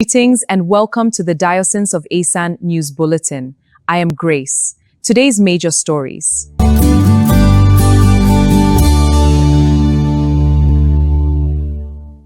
Greetings and welcome to the Diocese of Esan News Bulletin. I am Grace. Today's major stories.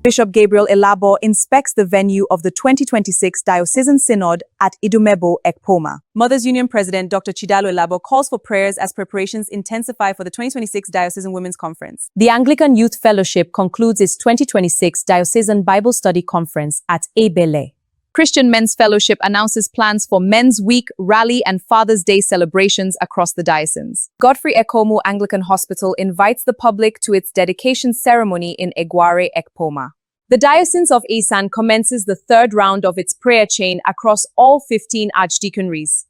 Bishop Gabriel Elabo inspects the venue of the 2026 Diocesan Synod at Idumebo, Ekpoma. Mothers Union President Dr. Chidalo Elabo calls for prayers as preparations intensify for the 2026 Diocesan Women's Conference. The Anglican Youth Fellowship concludes its 2026 Diocesan Bible Study Conference at Ebele. Christian Men's Fellowship announces plans for Men's Week, Rally and Father's Day celebrations across the diocese. Godfrey Ekomu Anglican Hospital invites the public to its dedication ceremony in Egware, Ekpoma. The Diocese of Esan commences the third round of its prayer chain across all 15 archdeaconries.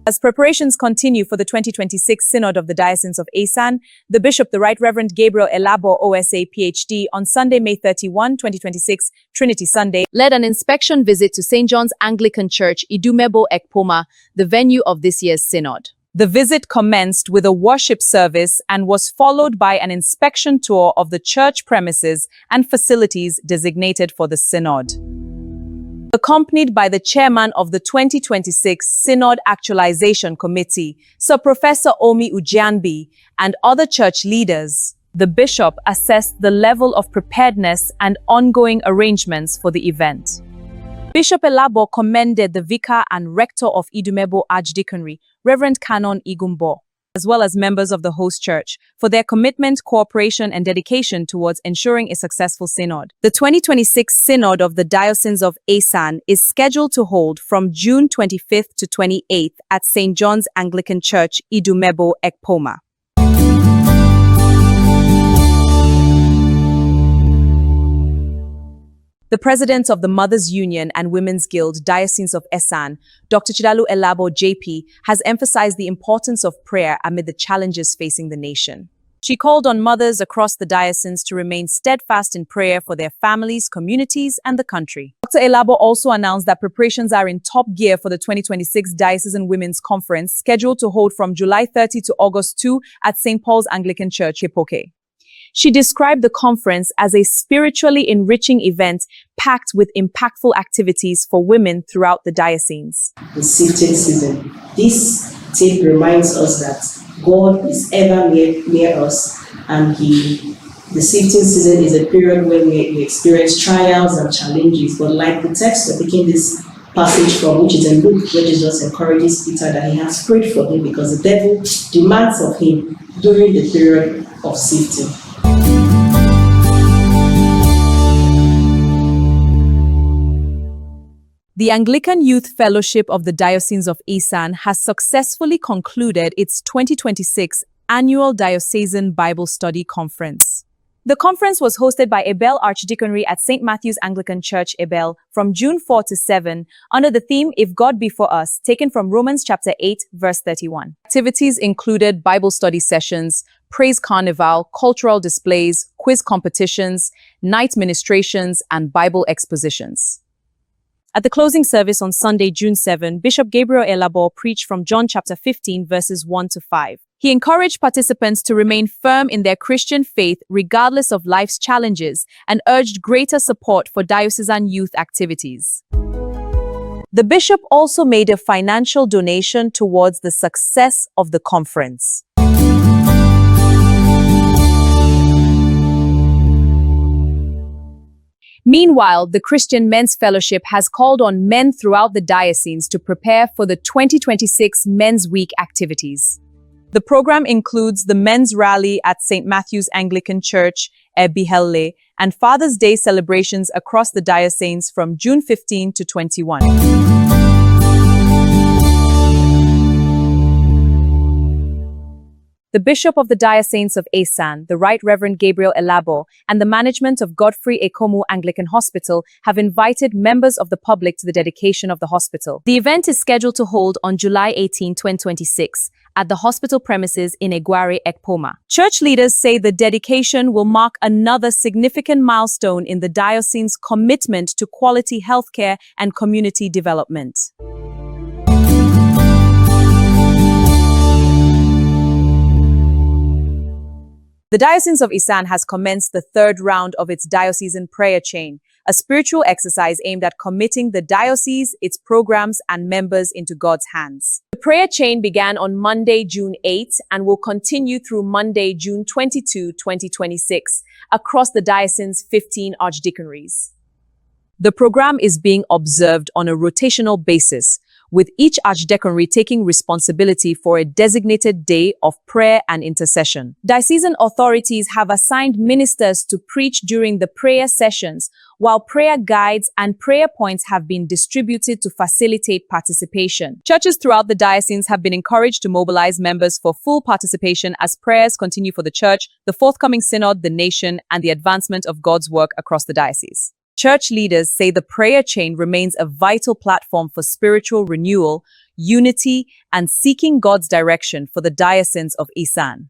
As preparations continue for the 2026 Synod of the Diocese of Esan, the Bishop, the Right Reverend Gabriel Elabo, OSA, PhD, on Sunday, May 31, 2026, Trinity Sunday, led an inspection visit to St. John's Anglican Church, Idumebo, Ekpoma, the venue of this year's Synod. The visit commenced with a worship service and was followed by an inspection tour of the church premises and facilities designated for the Synod. Accompanied by the chairman of the 2026 Synod Actualization Committee, Sir Professor Omi Ujianbi, and other church leaders, the bishop assessed the level of preparedness and ongoing arrangements for the event. Bishop Elabo commended the vicar and rector of Idumebo Archdeaconry, Reverend Canon Igumbo, as well as members of the host church, for their commitment, cooperation, and dedication towards ensuring a successful synod. The 2026 Synod of the Diocese of Esan is scheduled to hold from June 25th to 28th at St. John's Anglican Church, Idumebo, Ekpoma. The president of the Mothers Union and Women's Guild, Diocese of Esan, Dr. Chidalo Elabo, JP, has emphasized the importance of prayer amid the challenges facing the nation. She called on mothers across the diocese to remain steadfast in prayer for their families, communities, and the country. Dr. Elabo also announced that preparations are in top gear for the 2026 Diocesan Women's Conference, scheduled to hold from July 30 to August 2 at St. Paul's Anglican Church, Hipoke. She described the conference as a spiritually enriching event packed with impactful activities for women throughout the diocese. The sifting season. This tape reminds us that God is ever near us, and the sifting season is a period when we experience trials and challenges. But like the text we're taking this passage from, which is in Luke, where Jesus encourages Peter that he has prayed for him because the devil demands of him during the period of sifting. The Anglican Youth Fellowship of the Diocese of Esan has successfully concluded its 2026 annual Diocesan Bible Study Conference. The conference was hosted by Ebel Archdeaconry at St. Matthew's Anglican Church, Ebel, from June 4 to 7, under the theme, If God Be For Us, taken from Romans chapter 8, verse 31. Activities included Bible study sessions, praise carnival, cultural displays, quiz competitions, night ministrations, and Bible expositions. At the closing service on Sunday, June 7, Bishop Gabriel Elabo preached from John chapter 15, verses 1 to 5. He encouraged participants to remain firm in their Christian faith regardless of life's challenges and urged greater support for diocesan youth activities. The bishop also made a financial donation towards the success of the conference. Meanwhile, the Christian Men's Fellowship has called on men throughout the diocese to prepare for the 2026 Men's Week activities. The program includes the Men's Rally at St. Matthew's Anglican Church, Ebihelle, and Father's Day celebrations across the diocese from June 15 to 21. The Bishop of the Diocese of Esan, the Right Reverend Gabriel Elabo, and the management of Godfrey Ekomu Anglican Hospital have invited members of the public to the dedication of the hospital. The event is scheduled to hold on July 18, 2026, at the hospital premises in Egware, Ekpoma. Church leaders say the dedication will mark another significant milestone in the diocese's commitment to quality healthcare and community development. The Diocese of Esan has commenced the third round of its diocesan prayer chain, a spiritual exercise aimed at committing the diocese, its programs, and members into God's hands. The prayer chain began on Monday, June 8, and will continue through Monday, June 22, 2026, across the diocese's 15 archdeaconries. The program is being observed on a rotational basis, with each archdeaconry taking responsibility for a designated day of prayer and intercession. Diocesan authorities have assigned ministers to preach during the prayer sessions, while prayer guides and prayer points have been distributed to facilitate participation. Churches throughout the diocese have been encouraged to mobilize members for full participation as prayers continue for the church, the forthcoming synod, the nation, and the advancement of God's work across the diocese. Church leaders say the prayer chain remains a vital platform for spiritual renewal, unity, and seeking God's direction for the Diocese of Esan.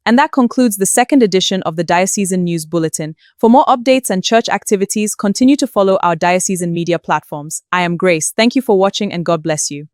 And that concludes the second edition of the Diocesan News Bulletin. For more updates and church activities, continue to follow our diocesan media platforms. I am Grace. Thank you for watching and God bless you.